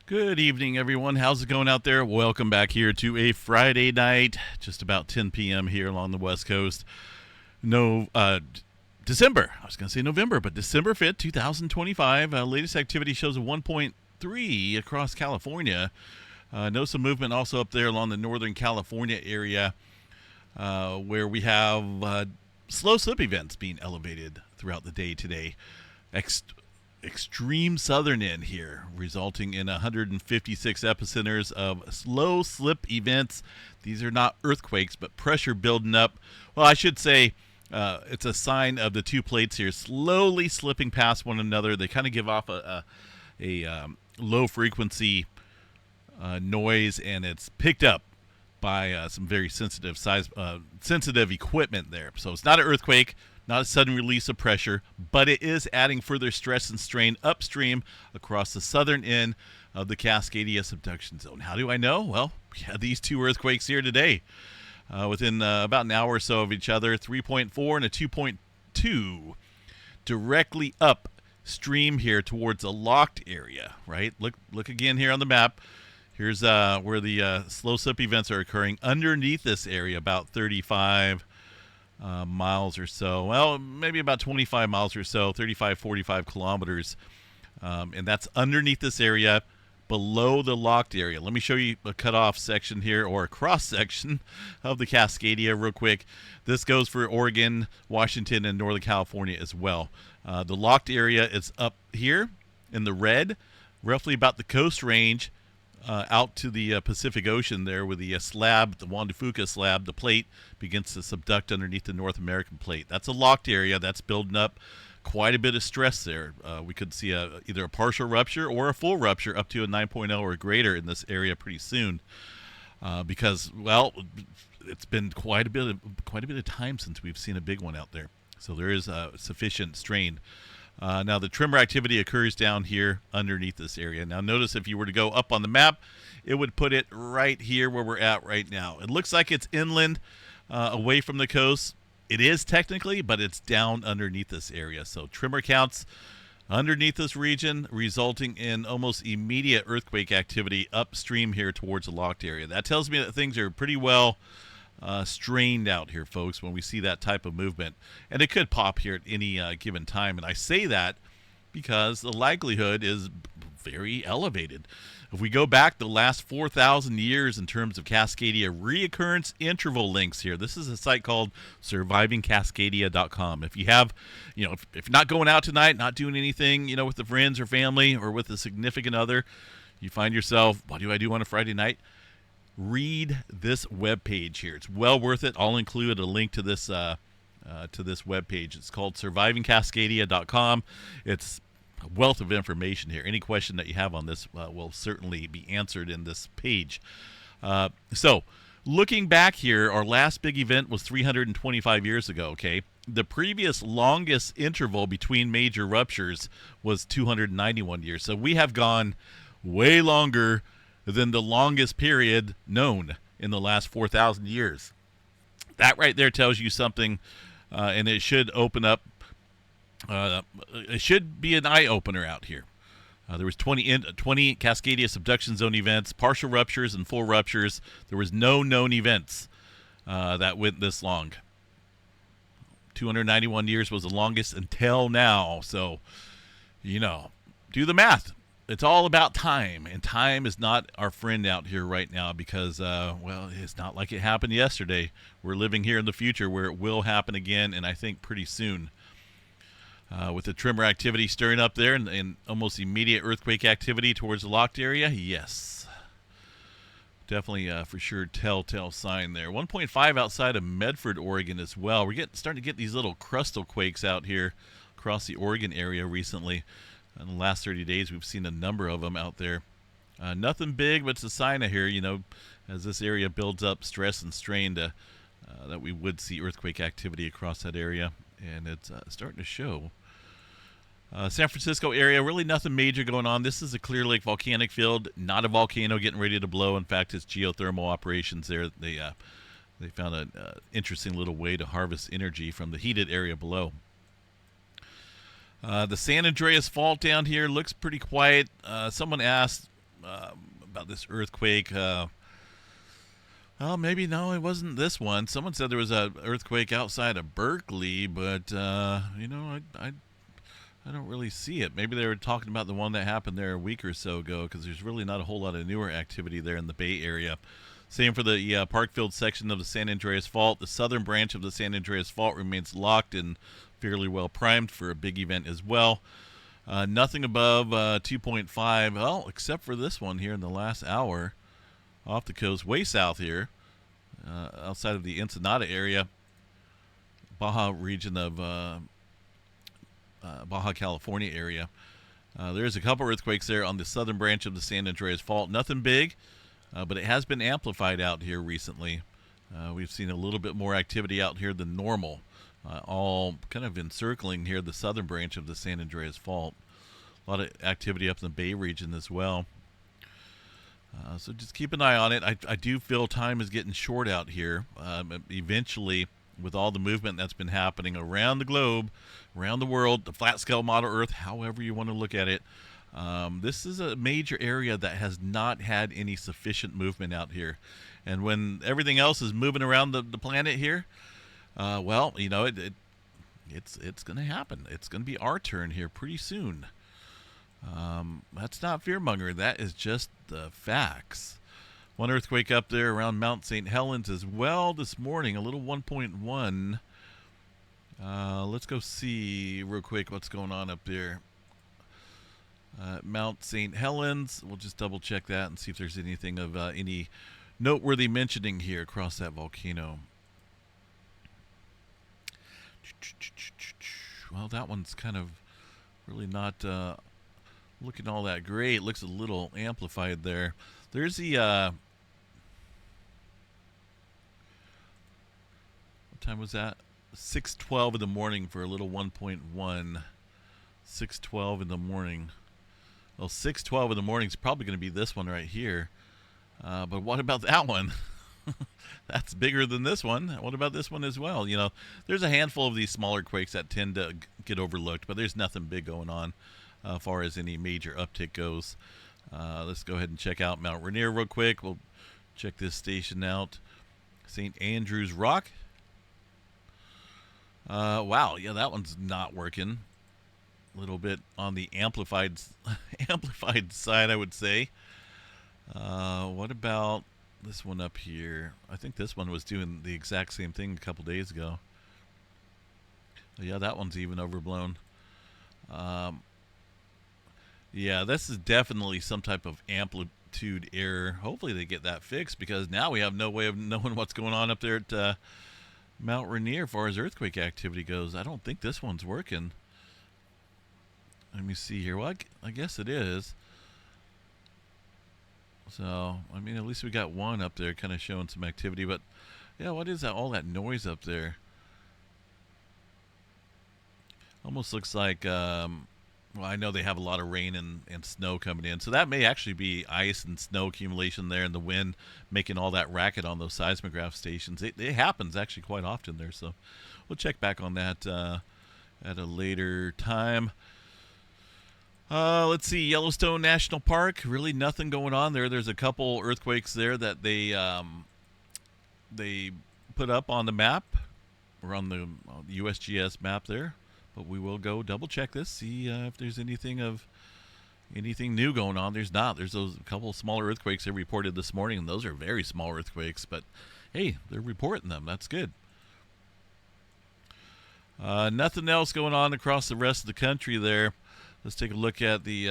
Good evening, everyone. How's it going out there? Welcome back here to a Friday night, just about 10 p.m. here along the West Coast. No, December. I was going to say November, but December 5th, 2025. Latest activity shows a 1.3 across California. Notice some movement also up there along the Northern California area, where we have slow slip events being elevated throughout the day today. Extreme southern end here, resulting in 156 epicenters of slow slip events. These are not earthquakes, but pressure building up. Well, I should say it's a sign of the two plates here slowly slipping past one another. They kind of give off a low frequency noise, and it's picked up by some very sensitive equipment there. So it's not an earthquake, not a sudden release of pressure, but it is adding further stress and strain upstream across the southern end of the Cascadia subduction zone. How do I know? Well, we had these two earthquakes here today, within about an hour or so of each other, 3.4 and a 2.2, directly upstream here towards a locked area, right? Look again here on the map. Here's where the slow slip events are occurring underneath this area, about 35 miles or so. Well, maybe about 25 miles or so, 35, 45 kilometers. And that's underneath this area, below the locked area. Let me show you a cutoff section here, or a cross section of the Cascadia real quick. This goes for Oregon, Washington, and Northern California as well. The locked area is up here in the red, roughly about the coast range, out to the Pacific Ocean there, with the slab, the Juan de Fuca slab, the plate begins to subduct underneath the North American plate. That's a locked area. That's building up quite a bit of stress there. We could see either a partial rupture or a full rupture up to a 9.0 or greater in this area pretty soon, because, well, it's been quite a bit of time since we've seen a big one out there. So there is sufficient strain. Now, the tremor activity occurs down here underneath this area. Now, notice if you were to go up on the map, it would put it right here where we're at right now. It looks like it's inland, away from the coast. It is technically, but it's down underneath this area. So tremor counts underneath this region, resulting in almost immediate earthquake activity upstream here towards the locked area. That tells me that things are pretty well strained out here, folks, when we see that type of movement. And it could pop here at any given time. And I say that because the likelihood is very elevated. If we go back the last 4,000 years in terms of Cascadia reoccurrence interval links here, this is a site called survivingcascadia.com. If you have, if you're not going out tonight, not doing anything, with the friends or family or with a significant other, you find yourself, what do I do on a Friday night? Read this web page here. It's well worth it. I'll include a link to this web page. It's called survivingcascadia.com. It's a wealth of information here. Any question that you have on this will certainly be answered in this page. So, looking back here, our last big event was 325 years ago, okay? The previous longest interval between major ruptures was 291 years. So we have gone way longer than the longest period known in the last 4,000 years. That right there tells you something, and it should open up. It should be an eye-opener out here. There was 20 Cascadia subduction zone events, partial ruptures and full ruptures. There was no known events that went this long. 291 years was the longest until now. So, do the math. It's all about time, and time is not our friend out here right now because, it's not like it happened yesterday. We're living here in the future where it will happen again, and I think pretty soon. With the tremor activity stirring up there and almost immediate earthquake activity towards the locked area, yes. Definitely, for sure, telltale sign there. 1.5 outside of Medford, Oregon as well. We're starting to get these little crustal quakes out here across the Oregon area recently. In the last 30 days, we've seen a number of them out there. Nothing big, but it's a sign of here, as this area builds up stress and strain that we would see earthquake activity across that area. And it's starting to show. San Francisco area, really nothing major going on. This is a Clear Lake volcanic field, not a volcano getting ready to blow. In fact, it's geothermal operations there. They found an interesting little way to harvest energy from the heated area below. The San Andreas Fault down here looks pretty quiet. Someone asked, about this earthquake. Well, maybe no, it wasn't this one. Someone said there was an earthquake outside of Berkeley, but I don't really see it. Maybe they were talking about the one that happened there a week or so ago, because there's really not a whole lot of newer activity there in the Bay Area. Same for the Parkfield section of the San Andreas Fault. The southern branch of the San Andreas Fault remains locked and fairly well primed for a big event as well. Nothing above 2.5, well, except for this one here in the last hour off the coast, way south here, outside of the Ensenada area, Baja region of Baja California area. There's a couple earthquakes there on the southern branch of the San Andreas Fault. Nothing big, but it has been amplified out here recently. We've seen a little bit more activity out here than normal, all kind of encircling here the southern branch of the San Andreas Fault. A lot of activity up in the Bay region as well. So just keep an eye on it. I do feel time is getting short out here. Eventually, with all the movement that's been happening around the globe, around the world, the flat scale model Earth, however you want to look at it, this is a major area that has not had any sufficient movement out here. And when everything else is moving around the planet here, well, you know, it's going to happen. It's going to be our turn here pretty soon. That's not fear-monger. That is just the facts. One earthquake up there around Mount St. Helens as well this morning, a little 1.1. Let's go see real quick what's going on up there. Mount St. Helens, we'll just double check that and see if there's anything of any noteworthy mentioning here across that volcano. Well, that one's kind of really not looking all that great. It looks a little amplified there. There's the what time was that? 6:12 in the morning for a little 1.1. 6:12 in the morning. Well, 6:12 in the morning is probably going to be this one right here. But what about that one? That's bigger than this one. What about this one as well? You know, there's a handful of these smaller quakes that tend to get overlooked, but there's nothing big going on as far as any major uptick goes. Let's go ahead and check out Mount Rainier real quick. We'll check this station out. St. Andrews Rock. Wow, yeah, that one's not working. A little bit on the amplified side, I would say. What about this one up here? I think this one was doing the exact same thing a couple days ago. Yeah, that one's even overblown. Yeah, this is definitely some type of amplitude error. Hopefully they get that fixed, because now we have no way of knowing what's going on up there at Mount Rainier as far as earthquake activity goes. I don't think this one's working. Let me see here. Well, I guess it is. So, I mean, at least we got one up there kind of showing some activity. But, yeah, what is that? All that noise up there. Almost looks like, well, I know they have a lot of rain and snow coming in. So that may actually be ice and snow accumulation there, and the wind making all that racket on those seismograph stations. It happens actually quite often there. So we'll check back on that at a later time. Let's see, Yellowstone National Park. Really nothing going on there. There's a couple earthquakes there that they put up on the map, or on the USGS map there. But we will go double check this, see if there's anything new going on. There's not. There's those couple of smaller earthquakes they reported this morning, and those are very small earthquakes. But hey, they're reporting them. That's good. Nothing else going on across the rest of the country there. Let's take a look at the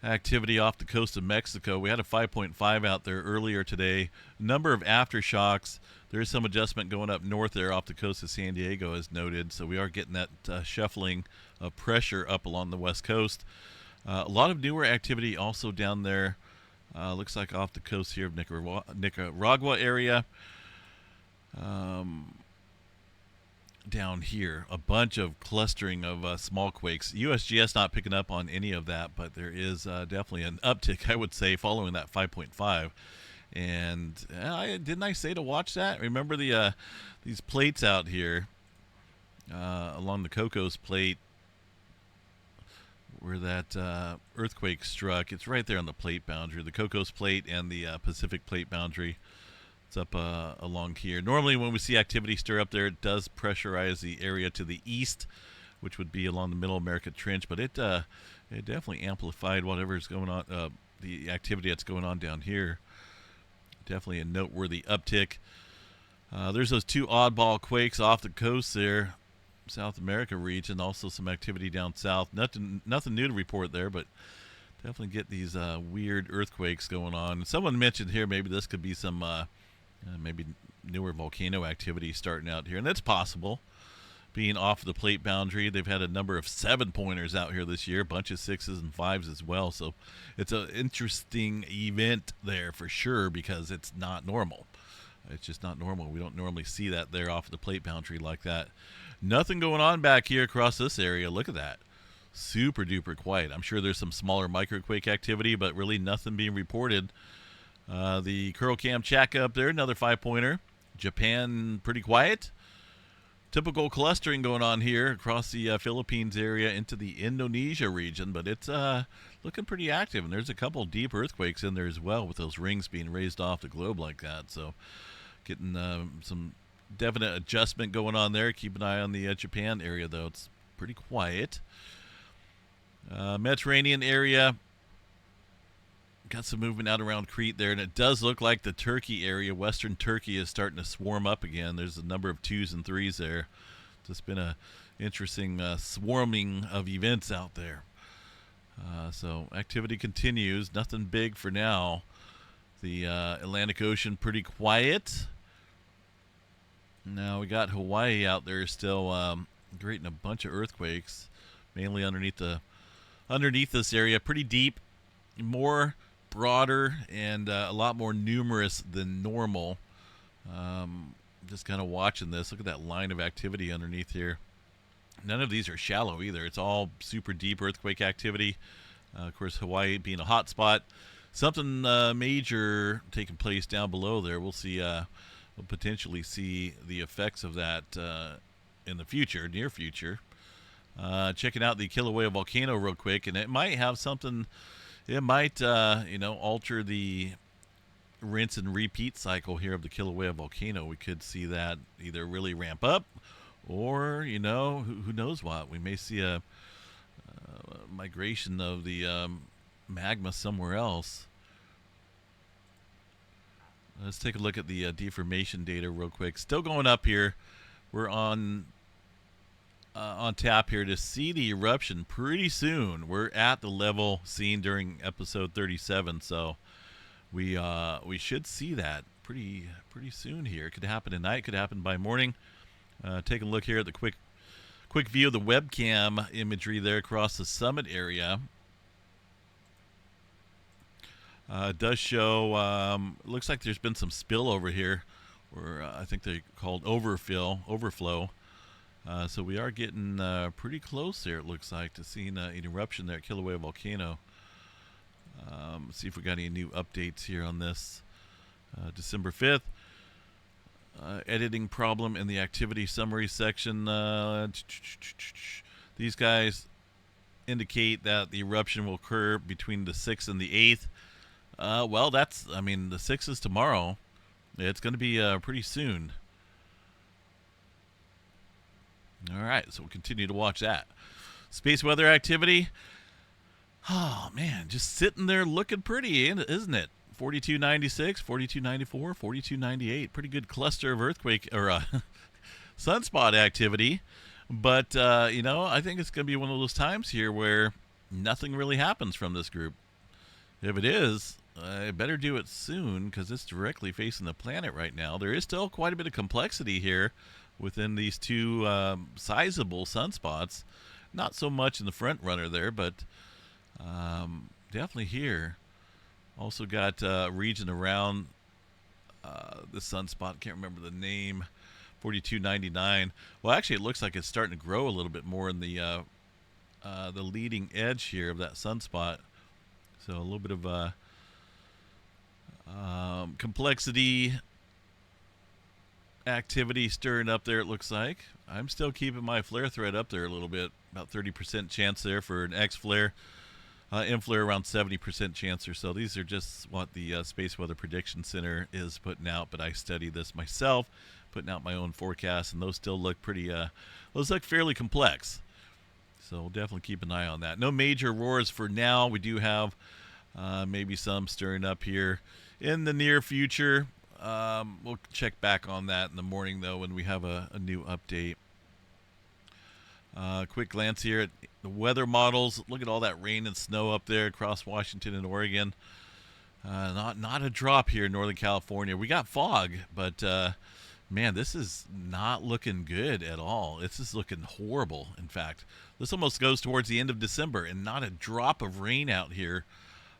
activity off the coast of Mexico. We had a 5.5 out there earlier today. Number of aftershocks. There is some adjustment going up north there off the coast of San Diego, as noted. So we are getting that shuffling of pressure up along the west coast. A lot of newer activity also down there. Looks like off the coast here of Nicaragua area. Down here, a bunch of clustering of small quakes. USGS not picking up on any of that, but there is definitely an uptick, I would say, following that 5.5. And didn't I say to watch that? Remember these plates out here along the Cocos Plate where that earthquake struck. It's right there on the plate boundary, the Cocos Plate and the Pacific Plate boundary. It's up along here. Normally, when we see activity stir up there, it does pressurize the area to the east, which would be along the Middle America Trench. But it definitely amplified whatever's going on, the activity that's going on down here. Definitely a noteworthy uptick. There's those two oddball quakes off the coast there, South America region. Also some activity down south. Nothing new to report there, but definitely get these weird earthquakes going on. Someone mentioned here maybe this could be some maybe newer volcano activity starting out here, and that's possible. Being off the plate boundary, they've had a number of 7-pointers out here this year, a bunch of 6s and 5s as well. So it's an interesting event there for sure because it's not normal. It's just not normal. We don't normally see that there off the plate boundary like that. Nothing going on back here across this area. Look at that. Super duper quiet. I'm sure there's some smaller microquake activity, but really nothing being reported. The Curl Cam Chaka up there, another 5-pointer. Japan, pretty quiet. Typical clustering going on here across the Philippines area into the Indonesia region, but it's looking pretty active, and there's a couple deep earthquakes in there as well with those rings being raised off the globe like that. So getting some definite adjustment going on there. Keep an eye on the Japan area, though. It's pretty quiet. Mediterranean area, got some movement out around Crete there, and it does look like the Turkey area, western Turkey, is starting to swarm up again. There's a number of 2s and 3s there. It's been a interesting swarming of events out there. So activity continues. Nothing big for now. The Atlantic Ocean pretty quiet. Now we got Hawaii out there still creating a bunch of earthquakes, mainly underneath this area, pretty deep, more broader, and a lot more numerous than normal. Just kind of watching this. Look at that line of activity underneath here. None of these are shallow either. It's all super deep earthquake activity. Of course, Hawaii being a hot spot. Something major taking place down below there. We'll see. We'll potentially see the effects of that in the future, near future. Checking out the Kilauea volcano real quick, and it might have something. It might, alter the rinse and repeat cycle here of the Kilauea volcano. We could see that either really ramp up, or who knows what. We may see a migration of the magma somewhere else. Let's take a look at the deformation data real quick. Still going up here. We're on tap here to see the eruption pretty soon. We're at the level seen during episode 37, so we should see that pretty soon here. It could happen tonight. Could happen by morning. Take a look here at the quick view of the webcam imagery there across the summit area. It does show. Looks like there's been some spillover here, or I think they're called overflow. So we are getting pretty close there, it looks like, to seeing an eruption there at Kilauea Volcano. See if we got any new updates here on this. December 5th. Editing problem in the activity summary section. These guys indicate that the eruption will occur between the 6th and the 8th. Well, the 6th is tomorrow. It's going to be pretty soon. All right, so we'll continue to watch that. Space weather activity. Oh, man, just sitting there looking pretty, isn't it? 4296, 4294, 4298. Pretty good cluster of earthquake or sunspot activity. But, I think it's going to be one of those times here where nothing really happens from this group. If it is, I better do it soon because it's directly facing the planet right now. There is still quite a bit of complexity here within these two sizable sunspots. Not so much in the front runner there, but definitely here. Also got a region around the sunspot. Can't remember the name. 4299. Well, actually, it looks like it's starting to grow a little bit more in the leading edge here of that sunspot. So a little bit of complexity activity stirring up there, it looks like. I'm still keeping my flare thread up there a little bit. about 30% chance there for an X flare. M flare around 70% chance or so. These are just what the Space Weather Prediction Center is putting out, but I study this myself, putting out my own forecasts, and those still look pretty. Those look fairly complex. So we'll definitely keep an eye on that. No major auroras for now. We do have maybe some stirring up here in the near future. We'll check back on that in the morning, though, when we have a new update. Quick glance here at the weather models. Look at all that rain and snow up there across Washington and Oregon. Not a drop here in Northern California. We got fog, but man, this is not looking good at all. This is looking horrible, in fact. This almost goes towards the end of December, and not a drop of rain out here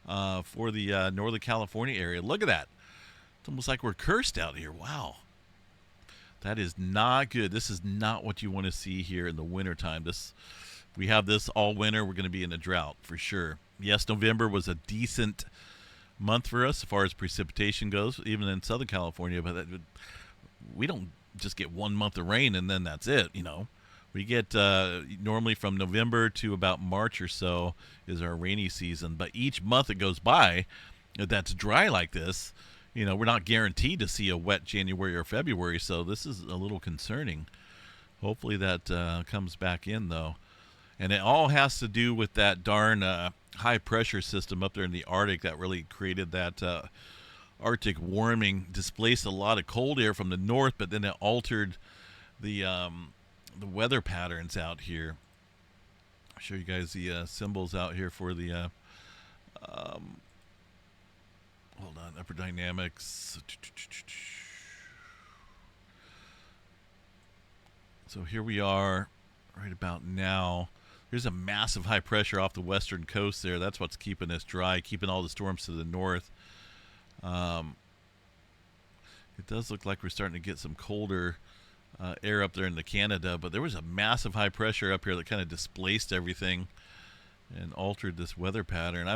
for the Northern California area. Look at that. It's almost like we're cursed out here. Wow. That is not good. This is not what you want to see here in the wintertime. We have this all winter. We're going to be in a drought for sure. Yes, November was a decent month for us as far as precipitation goes, even in Southern California, but we don't just get 1 month of rain and then that's it, you know. We get normally from November to about March or so is our rainy season, but each month that goes by that's dry like this, you know, we're not guaranteed to see a wet January or February, so this is a little concerning. Hopefully that comes back in, though. And it all has to do with that darn high-pressure system up there in the Arctic that really created that Arctic warming, displaced a lot of cold air from the north, but then it altered the weather patterns out here. I'll show you guys the symbols out here for the hold on, upper dynamics. So here we are right about now. There's a massive high pressure off the western coast there. That's what's keeping us dry, keeping all the storms to the north. It does look like we're starting to get some colder air up there into Canada, but there was a massive high pressure up here that kind of displaced everything and altered this weather pattern.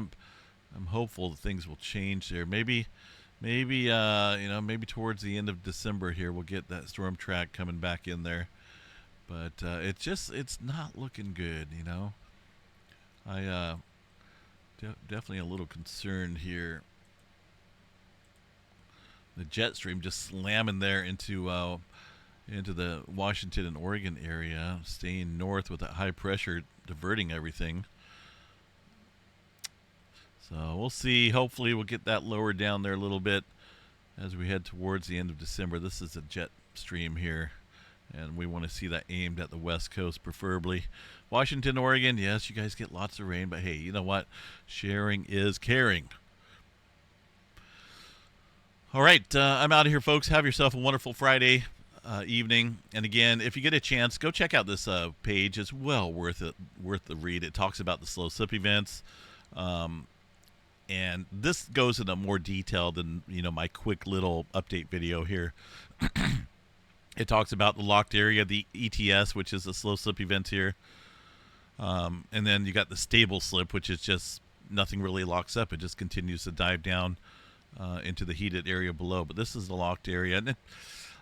I'm hopeful that things will change there. Maybe towards the end of December here we'll get that storm track coming back in there. But it's not looking good, you know. I definitely a little concerned here. The jet stream just slamming there into the Washington and Oregon area, staying north with that high pressure, diverting everything. So we'll see. Hopefully we'll get that lower down there a little bit as we head towards the end of December. This is a jet stream here, and we want to see that aimed at the west coast preferably. Washington, Oregon, yes, you guys get lots of rain, but hey, you know what? Sharing is caring. All right, I'm out of here, folks. Have yourself a wonderful Friday evening. And again, if you get a chance, go check out this page. It's well worth the read. It talks about the slow slip events. And this goes into more detail than, you know, my quick little update video here. It talks about the locked area, the ETS, which is the slow slip event here. And then you got the stable slip, which is just nothing really locks up. It just continues to dive down into the heated area below. But this is the locked area. And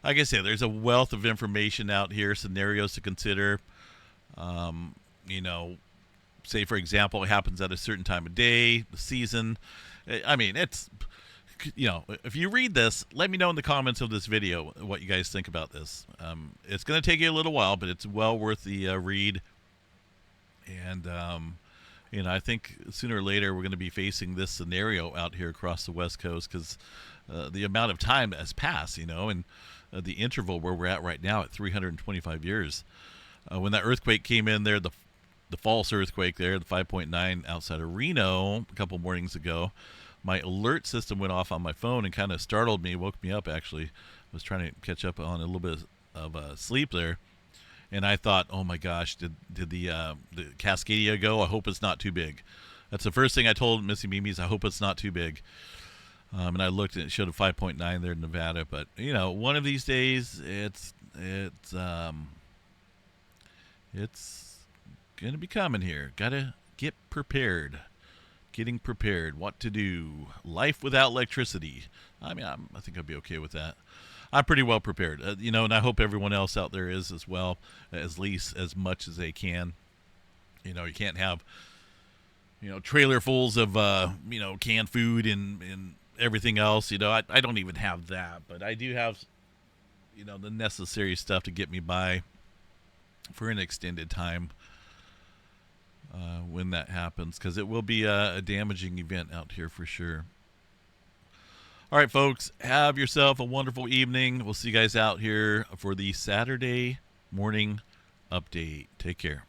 like I said, there's a wealth of information out here, scenarios to consider. You know, say, for example, it happens at a certain time of day, the season. I mean, it's, you know, if you read this, let me know in the comments of this video what you guys think about this. It's going to take you a little while, but it's well worth the read. And, you know, I think sooner or later we're going to be facing this scenario out here across the West Coast because the amount of time has passed, you know, and the interval where we're at right now at 325 years. When that earthquake came in there, the false earthquake there, the 5.9 outside of Reno a couple mornings ago, my alert system went off on my phone and kind of startled me, woke me up actually. I was trying to catch up on a little bit of sleep there. And I thought, oh my gosh, did the Cascadia go? I hope it's not too big. That's the first thing I told Missy Mimi's. I hope it's not too big. And I looked and it showed a 5.9 there in Nevada. But, you know, one of these days it's going to be coming here. Got to get prepared. Getting prepared. What to do. Life without electricity. I mean, I think I'll be okay with that. I'm pretty well prepared, you know, and I hope everyone else out there is as well, at least as much as they can. You can't have trailer fulls of canned food and everything else. I don't even have that, but I do have the necessary stuff to get me by for an extended time when that happens, because it will be a damaging event out here for sure. All right, folks, have yourself a wonderful evening. We'll see you guys out here for the Saturday morning update. Take care.